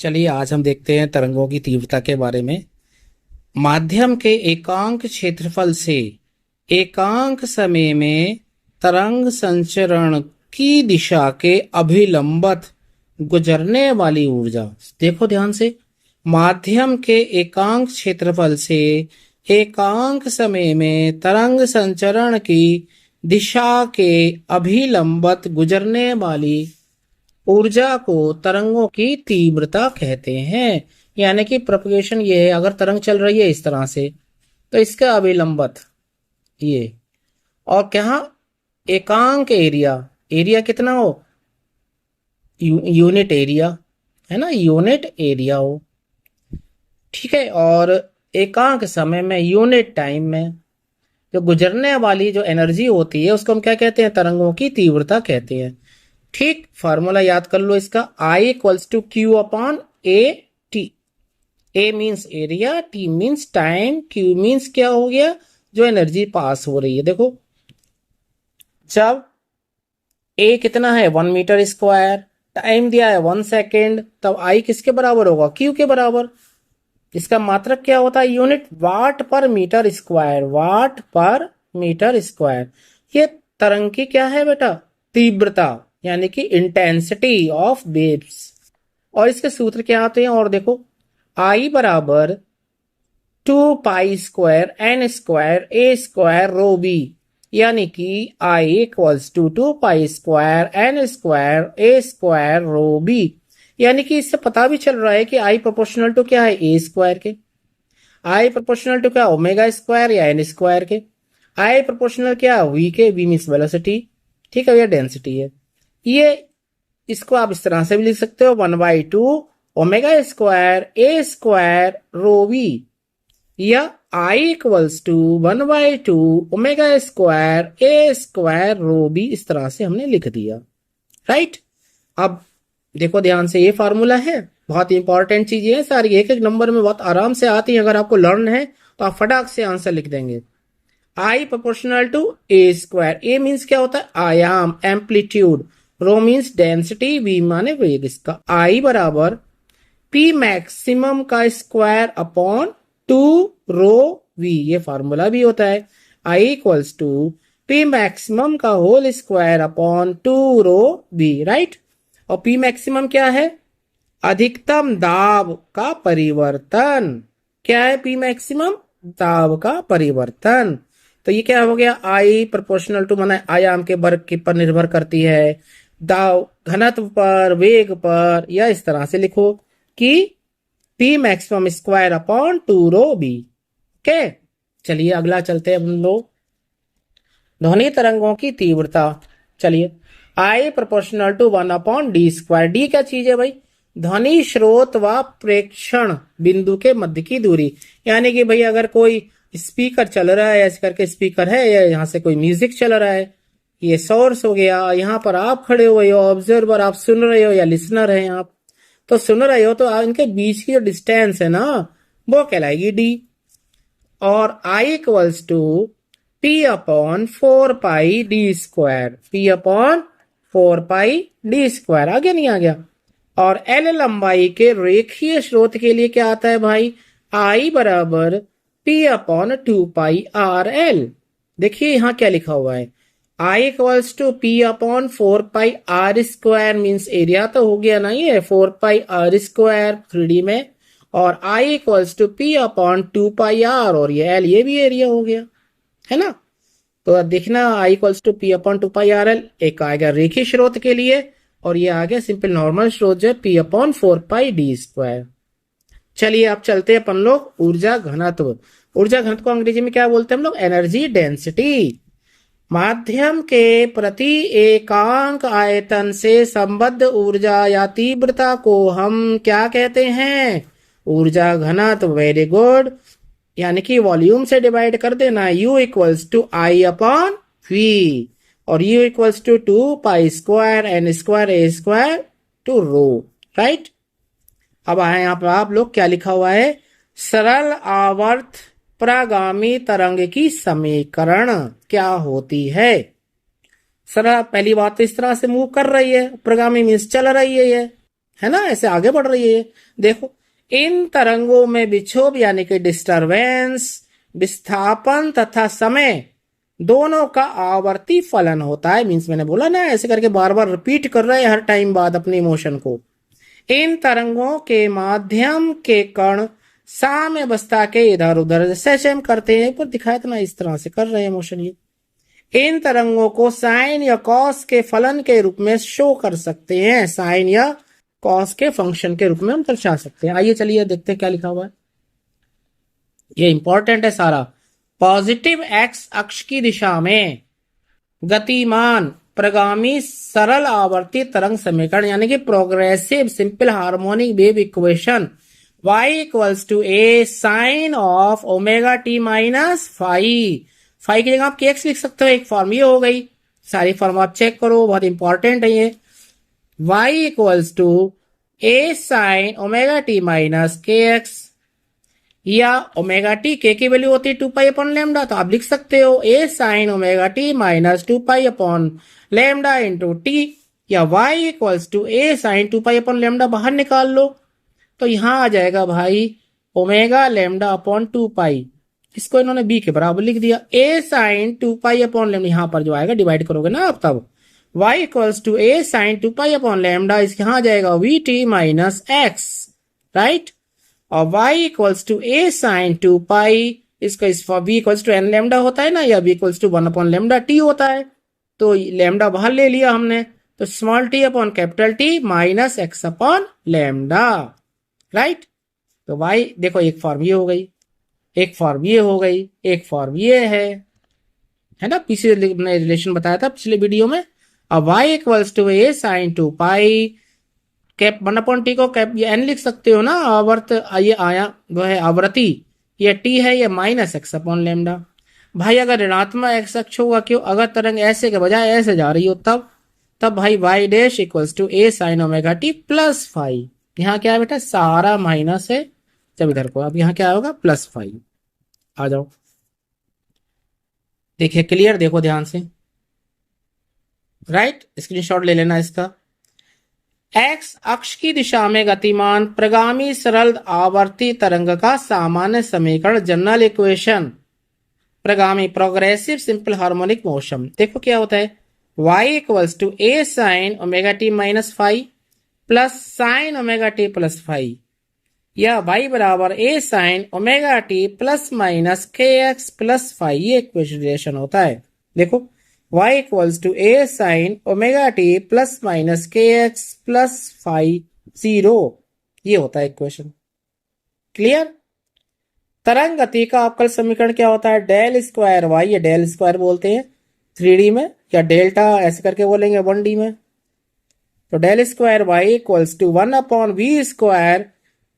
चलिए आज हम देखते हैं तरंगों की तीव्रता के बारे में। माध्यम के एकांक क्षेत्रफल से एकांक समय में तरंग संचरण की दिशा के अभिलंबत गुजरने वाली ऊर्जा। देखो ध्यान से, माध्यम के एकांक क्षेत्रफल से एकांक समय में तरंग संचरण की दिशा के अभिलंबत गुजरने वाली ऊर्जा को तरंगों की तीव्रता कहते हैं। यानी कि प्रोपगेशन ये है, अगर तरंग चल रही है इस तरह से तो इसका अभिलंबत ये, और क्या, एकांक एरिया, एरिया कितना हो, यूनिट एरिया है ना, यूनिट एरिया हो, ठीक है। और एकांक समय में, यूनिट टाइम में जो गुजरने वाली जो एनर्जी होती है उसको हम क्या कहते हैं, तरंगों की तीव्रता कहते हैं। ठीक, फार्मूला याद कर लो इसका, I equals to Q upon A T. A means area, T means time, Q means क्या हो गया, जो एनर्जी पास हो रही है। देखो जब ए कितना है 1 मीटर स्क्वायर, टाइम दिया है 1 सेकेंड, तब आई किसके बराबर होगा, क्यू के बराबर। इसका मात्रक क्या होता है, यूनिट वाट पर मीटर स्क्वायर, वाट पर मीटर स्क्वायर। ये तरंग की क्या है बेटा, तीव्रता, यानी कि इंटेंसिटी ऑफ वेव्स। और इसके सूत्र क्या आते हैं, और देखो, आई बराबर 2 pi square N square A square rho B, यानी कि I equals to 2 pi square N square A square rho B. यानी कि इससे पता भी चल रहा है कि आई प्रोपोर्शनल टू क्या है, ए स्क्वायर के। आई प्रोपोर्शनल टू क्या, ओमेगा स्क्वायर या एन स्क्वायर के। आई प्रोपोर्शनल क्या, वी के, वी मीन्स वेलोसिटी, ठीक है, या डेंसिटी है। ये इसको आप इस तरह से भी लिख सकते हो, 1/2 omega square A square rho V, या I equals to 1/2 omega square A square rho B. इस तरह से हमने लिख दिया, राइट। अब देखो ध्यान से, ये फार्मूला है, बहुत इंपॉर्टेंट चीजें हैं सारी, एक एक नंबर में बहुत आराम से आती है। अगर आपको लर्न है तो आप फटाक से आंसर लिख देंगे। I proportional to A square, A means क्या होता है, आयाम, amplitude, rho means density, V माने वेग। इसका आई बराबर पी मैक्सिमम का स्क्वायर अपॉन 2 रो वी, ये फार्मूला भी होता है। I equals to P maximum का whole square upon 2 rho V, right. और पी मैक्सिमम क्या है, अधिकतम दाब का परिवर्तन। क्या है पी मैक्सिमम, दाब का परिवर्तन। तो ये क्या हो गया, आई प्रोपोर्शनल टू माना आयाम के वर्ग के पर निर्भर करती है, दाब घनत्व पर, वेग पर, या इस तरह से लिखो कि पी मैक्सिमम स्क्वायर अपॉन 2 रो बी। ओके, चलिए अगला चलते हैं हम लोग, ध्वनि तरंगों की तीव्रता। चलिए, आई प्रोपोर्शनल टू 1/d²। डी क्या चीज है भाई, ध्वनि स्रोत व प्रेक्षण बिंदु के मध्य की दूरी। यानी कि भाई अगर कोई स्पीकर चल रहा है, ऐसे करके स्पीकर है, या यहाँ से कोई म्यूजिक चल रहा है, ये सोर्स हो गया, यहाँ पर आप खड़े हुए हो, ऑब्जर्वर, आप सुन रहे हो, या लिसनर है आप, तो सुन रहे हो, तो इनके बीच की जो डिस्टेंस है ना, वो कहलाएगी डी। और I equals to P upon 4 pi d², P upon 4 pi d², आ गया नहीं आ गया। और एल लंबाई के रेखीय स्रोत के लिए क्या आता है भाई, आई बराबर P upon 2 pi r l। देखिए यहां क्या लिखा हुआ है, I equals to P upon 4 pi r² means area तो हो गया ना ये 4 पाई r² 3D में, और I equals to P upon 2 pi r, और ये l, ये भी एरिया हो गया, है ना। तो अब देखना, I equals to P upon 2 pi r l, एक आ गया रेखीय स्रोत के लिए, और ये आ गया सिंपल नॉर्मल स्रोत जो है पी अपॉन 4 पाई d²। चलिए अब चलते हैं अपन लोग ऊर्जा घनत्व। ऊर्जा घनत्व को अंग्रेजी में क्या बोलते हैं हम लोग, एनर्जी डेंसिटी। माध्यम के प्रति एकांक आयतन से संबद्ध ऊर्जा या तीव्रता को हम क्या कहते हैं, ऊर्जा घनत्व। वेरी गुड, यानी कि वॉल्यूम से डिवाइड कर देना, U equals to I upon V, और U equals to 2 pi square N square A square to rho, right. अब आए यहाँ पर आप लोग, क्या लिखा हुआ है, सरल आवर्त प्रागामी तरंग की समीकरण क्या होती है। सरल, पहली बात तो इस तरह से मूव कर रही है, प्रगामी मीन्स चल रही है ये, है ना, ऐसे आगे बढ़ रही है ये। देखो, इन तरंगों में विक्षोभ यानी कि डिस्टरबेंस, विस्थापन तथा समय दोनों का आवर्ती फलन होता है। मीन्स मैंने बोला ना, ऐसे करके बार बार रिपीट कर रहे हैं हर टाइम बाद अपने इमोशन को। इन तरंगों के माध्यम के कण साम्यावस्था के इधर उधर जैसे हम करते हैं, पर दिखाया था ना, इस तरह से कर रहे हैं मोशन ये। इन तरंगों को साइन या कॉस के फलन के रूप में शो कर सकते हैं, साइन या कॉस के फंक्शन के रूप में हम दर्शा सकते हैं। आइए चलिए देखते हैं क्या लिखा हुआ है, ये इंपॉर्टेंट है सारा। पॉजिटिव एक्स अक्ष की दिशा में गतिमान प्रगामी सरल आवर्ती तरंग समीकरण यानी कि progressive simple harmonic wave equation y equals to A sine of omega T minus phi की जगह आप के एक्स लिख सकते हो, एक फॉर्म ये हो गई। सारी फॉर्म आप चेक करो, बहुत इंपॉर्टेंट है ये। y equals to A sine omega T minus K X, या ओमेगा टी के की वैल्यू होती है 2 पाई अपॉन लेमडा, तो आप लिख सकते हो A sine omega T minus 2 pi upon lambda into T, या y equals to A sine 2 pi upon lambda बाहर निकाल लो, तो यहां आ जाएगा भाई ओमेगा लेमडा अपॉन 2 पाई, इसको इन्होंने b के बराबर लिख दिया। ए साइन 2 पाई अपॉन लेमडा यहां पर जो आएगा डिवाइड करोगे ना आप, तब y equals to A sine 2 pi upon lambda, इसके यहां आ जाएगा V T minus X, right. और y equals to A sine 2 pi, इसका इस v equals to N lambda होता है ना, या v equals to 1 upon lambda T होता है, तो लेमडा बाहर ले लिया हमने, तो small T upon capital T minus X upon lambda, right. तो y देखो, एक फॉर्म ये हो गई, एक फॉर्म ये हो गई, एक फॉर्म ये है ना, पीछे मैंने रिलेशन बताया था पिछले वीडियो में। अब y equals to A sine 2 pi, cap 1 upon T को कैप ये एन लिख सकते हो ना, आवर्त ये आया वो है आवृत्ति, ये टी है, ये माइनस एक्स अपॉन लेमडा। भाई अगर ऋणात्मक एक्स अक्ष होगा, क्यों, अगर तरंग ऐसे के बजाय ऐसे जा रही हो तब भाई Y dash equals to A sine omega T plus five, यहाँ क्या है बेटा, सारा माइनस है, जब इधर को अब यहाँ क्या होगा प्लस फाइव। आ जाओ देखिए क्लियर, देखो ध्यान से, राइट, स्क्रीनशॉट ले लेना इसका। एक्स अक्ष की दिशा में गतिमान प्रगामी सरल आवर्ती तरंग का सामान्य समीकरण जनरल इक्वेशन प्रगामी प्रोग्रेसिव सिंपल हार्मोनिक मोशन, देखो क्या होता है, y equals to A sine omega T minus five plus sine omega T plus five, या y बराबर A sine omega T plus minus K X plus five, ये equation relation होता है। देखो y equals to A sine omega T plus minus K X plus five 0, ये होता है equation, clear. तरंग गति का अवकल समीकरण क्या होता है, डेल स्क्वायर y, ये डेल स्क्वायर बोलते हैं 3D में, या डेल्टा ऐसे करके बोलेंगे 1D में, तो del square y equals to 1 upon V square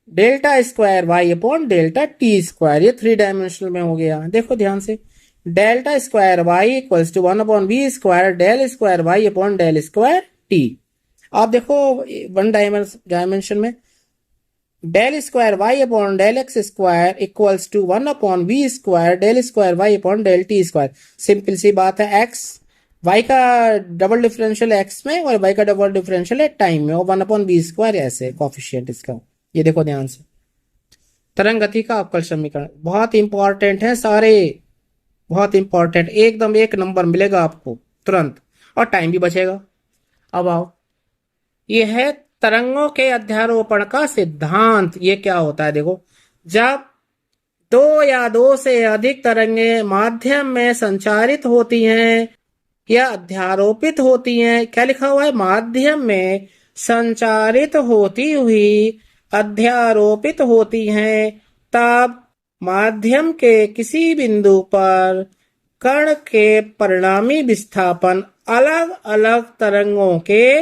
delta square y upon delta T square, ये 3 डायमेंशनल में हो गया। देखो ध्यान से, delta square y equals to 1 upon V square del square y upon del square T. आप देखो 1 dimension में del square y upon del X square equals to 1 upon V square del square y upon del T square. Simple सी बात है, x y का double differential x में और y का double differential है टाइम में, और 1 अपॉन वी स्क्वायर ऐसे कॉफिशिएंट इसका। ये देखो ध्यान से, तरंग गति का अवकल समीकरण बहुत इंपॉर्टेंट है, सारे बहुत इंपॉर्टेंट, एकदम 1 नंबर मिलेगा आपको तुरंत, और टाइम भी बचेगा। अब आओ, ये है तरंगों के अध्यारोपण का सिद्धांत। ये क्या होता है, देखो, जब 2 या 2 से अधिक तरंगें माध्यम में संचारित होती हैं या अध्यारोपित होती हैं, क्या लिखा हुआ है, माध्यम में संचारित होती हुई अध्यारोपित होती हैं, तब माध्यम के किसी बिंदु पर कण के परिणामी विस्थापन अलग अलग तरंगों के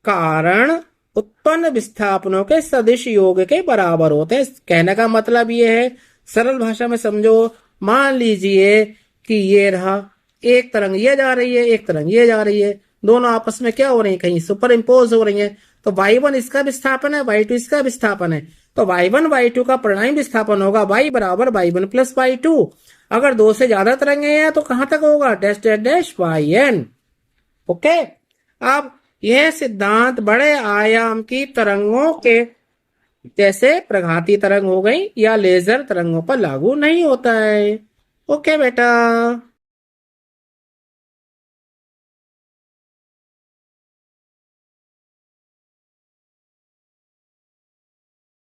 कारण उत्पन्न विस्थापनों के सदिश योग के बराबर होते हैं। कहने का मतलब ये है, सरल भाषा में समझो, मान लीजिए कि ये रहा, एक तरंग ये जा रही है, एक तरंग ये जा रही है, दोनों आपस में क्या हो रही है, कहीं सुपर इम्पोज हो रही है, तो y1 इसका विस्थापन है, y2 इसका विस्थापन है, तो y1 y2 का परिणामी विस्थापन होगा y बराबर y1 प्लस y2। अगर 2 से ज्यादा तरंगें हैं तो कहां तक होगा, dash dash dash yn। Okay, अब यह सिद्धांत बड़े आयाम की तरंगों के जैसे प्रघाती तरंग हो गई या लेजर तरंगों पर लागू नहीं होता है। ओके बेटा।